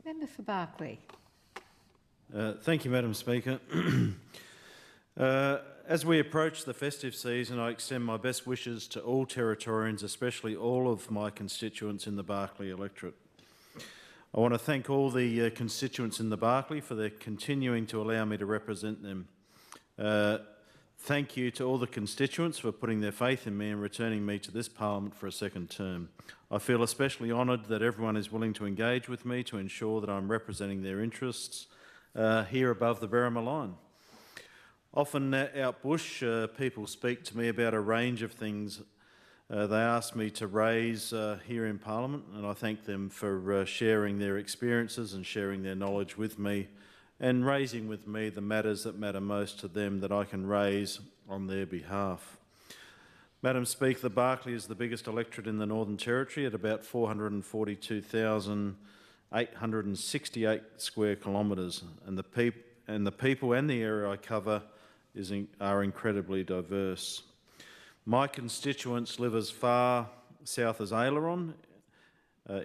Member for Berkeley. Thank you, Madam Speaker. As we approach the festive season, I extend my best wishes to all Territorians, especially all of my constituents in the Berkeley electorate. I want to thank all the constituents in the Berkeley for their continuing to allow me to represent them. Thank you to all the constituents for putting their faith in me and returning me to this Parliament for a second term. I feel especially honoured that everyone is willing to engage with me to ensure that I'm representing their interests here above the Larrimah line. Often out bush, people speak to me about a range of things they ask me to raise here in Parliament, and I thank them for sharing their experiences and sharing their knowledge with me and raising with me the matters that matter most to them that I can raise on their behalf. Madam Speaker, the Berkeley is the biggest electorate in the Northern Territory at about 442,868 square kilometres, and the people and the area I cover are incredibly diverse. My constituents live as far south as Aileron,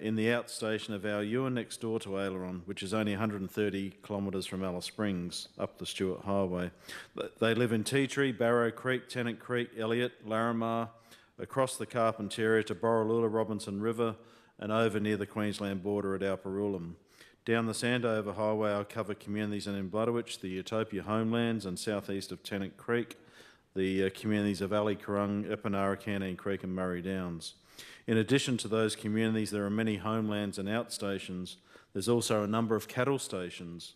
in the outstation of our Ewan next door to Aileron, which is only 130 kilometres from Alice Springs up the Stewart Highway. They live in Tea Tree, Barrow Creek, Tennant Creek, Elliott, Larrimah, across the Carpentaria to Borroloola, Robinson River, and over near the Queensland border at Alpurrurulam. Down the Sandover Highway, I cover communities in Ampilatwatja, the Utopia homelands, and southeast of Tennant Creek, the communities of Elliott, Curung, Epenarra, Tennant Creek and Murray Downs. In addition to those communities, there are many homelands and outstations. There's also a number of cattle stations,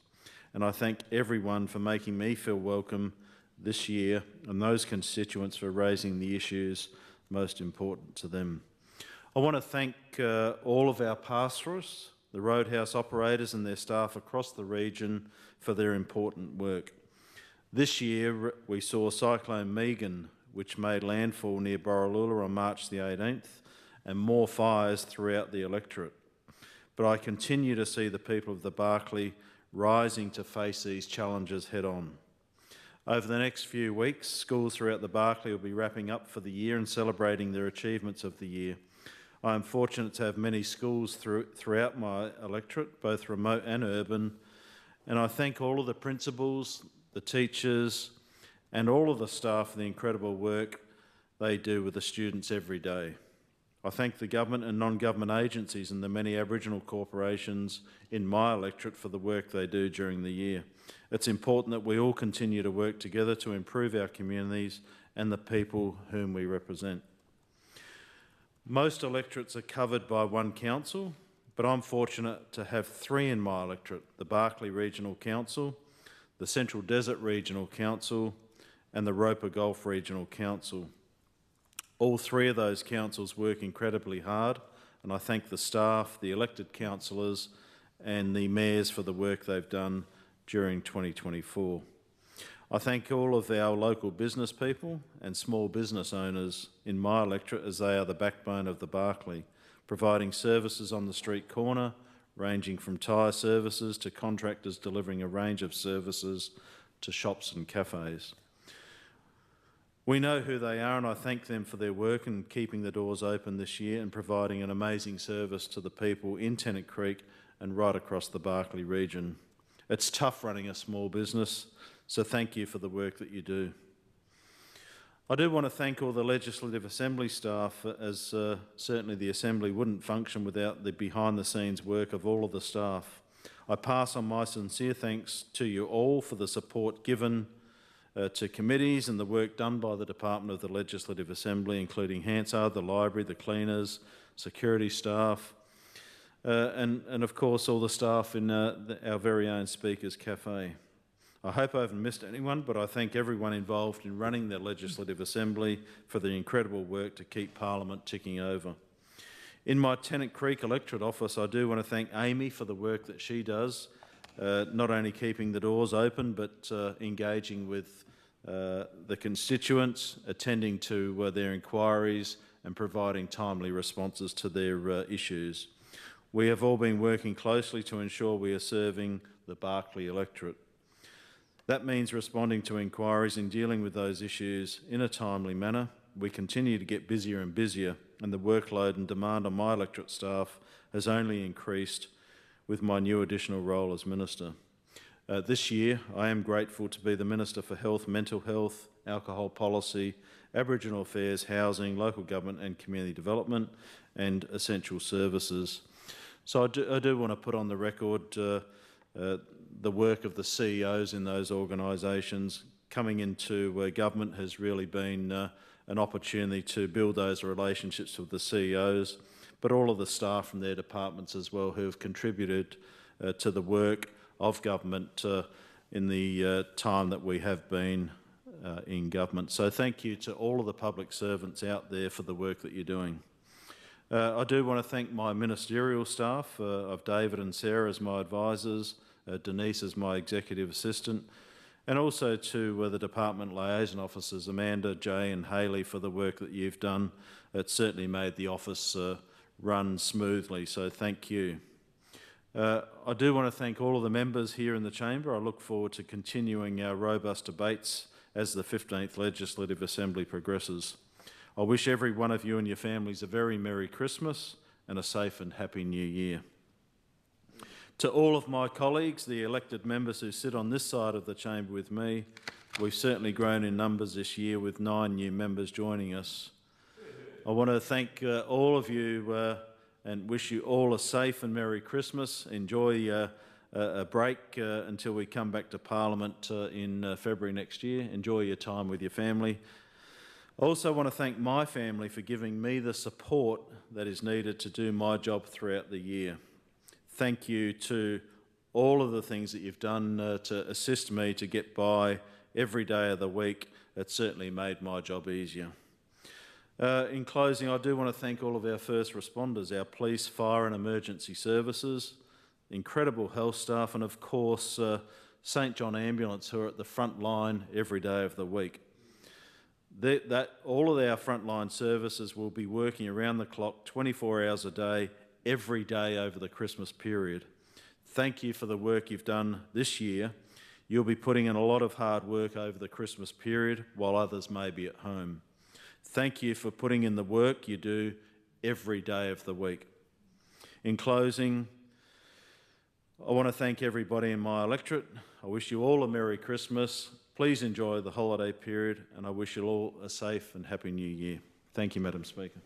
and I thank everyone for making me feel welcome this year and those constituents for raising the issues most important to them. I want to thank all of our pastoralists, the roadhouse operators and their staff across the region for their important work. This year we saw Cyclone Megan, which made landfall near Borroloola on March the 18th, and more fires throughout the electorate. But I continue to see the people of the Berkeley rising to face these challenges head on. Over the next few weeks, schools throughout the Berkeley will be wrapping up for the year and celebrating their achievements of the year. I am fortunate to have many schools throughout my electorate, both remote and urban, and I thank all of the principals, the teachers, and all of the staff for the incredible work they do with the students every day. I thank the government and non-government agencies and the many Aboriginal corporations in my electorate for the work they do during the year. It's important that we all continue to work together to improve our communities and the people whom we represent. Most electorates are covered by one council, but I'm fortunate to have three in my electorate: the Berkeley Regional Council, the Central Desert Regional Council, and the Roper Gulf Regional Council. All three of those councils work incredibly hard, and I thank the staff, the elected councillors and the mayors for the work they've done during 2024. I thank all of our local business people and small business owners in my electorate, as they are the backbone of the Berkeley, providing services on the street corner, ranging from tyre services to contractors delivering a range of services to shops and cafes. We know who they are, and I thank them for their work in keeping the doors open this year and providing an amazing service to the people in Tennant Creek and right across the Berkeley region. It's tough running a small business, so thank you for the work that you do. I do want to thank all the Legislative Assembly staff, as certainly the Assembly wouldn't function without the behind-the-scenes work of all of the staff. I pass on my sincere thanks to you all for the support given to committees and the work done by the Department of the Legislative Assembly, including Hansard, the library, the cleaners, security staff, and of course all the staff in our very own Speaker's Cafe. I hope I haven't missed anyone, but I thank everyone involved in running the Legislative Assembly for the incredible work to keep Parliament ticking over. In my Tennant Creek electorate office, I do want to thank Amy for the work that she does, not only keeping the doors open, but engaging with the constituents, attending to their inquiries and providing timely responses to their issues. We have all been working closely to ensure we are serving the Berkeley electorate. That means responding to inquiries and dealing with those issues in a timely manner. We continue to get busier and busier, and the workload and demand on my electorate staff has only increased with my new additional role as Minister. This year, I am grateful to be the Minister for Health, Mental Health, Alcohol Policy, Aboriginal Affairs, Housing, Local Government and Community Development, and Essential Services. So I do want to put on the record the work of the CEOs in those organisations. Coming into government has really been an opportunity to build those relationships with the CEOs, but all of the staff from their departments as well who have contributed to the work of government in the time that we have been in government. So thank you to all of the public servants out there for the work that you're doing. I do want to thank my ministerial staff of David and Sarah as my advisors, Denise as my executive assistant, and also to the department liaison officers, Amanda, Jay and Hayley, for the work that you've done. It certainly made the office run smoothly, so thank you. I do want to thank all of the members here in the chamber. I look forward to continuing our robust debates as the 15th Legislative Assembly progresses. I wish every one of you and your families a very Merry Christmas and a safe and happy New Year. To all of my colleagues, the elected members who sit on this side of the chamber with me, we've certainly grown in numbers this year with 9 new members joining us. I want to thank all of you and wish you all a safe and Merry Christmas. Enjoy a break until we come back to Parliament in February next year. Enjoy your time with your family. I also want to thank my family for giving me the support that is needed to do my job throughout the year. Thank you to all of the things that you've done to assist me to get by every day of the week. It certainly made my job easier. In closing, I do want to thank all of our first responders, our police, fire and emergency services, incredible health staff, and of course St John Ambulance, who are at the front line every day of the week. All of our frontline services will be working around the clock, 24 hours a day, every day over the Christmas period. Thank you for the work you've done this year. You'll be putting in a lot of hard work over the Christmas period while others may be at home. Thank you for putting in the work you do every day of the week. In closing, I want to thank everybody in my electorate. I wish you all a Merry Christmas. Please enjoy the holiday period, and I wish you all a safe and happy New Year. Thank you, Madam Speaker.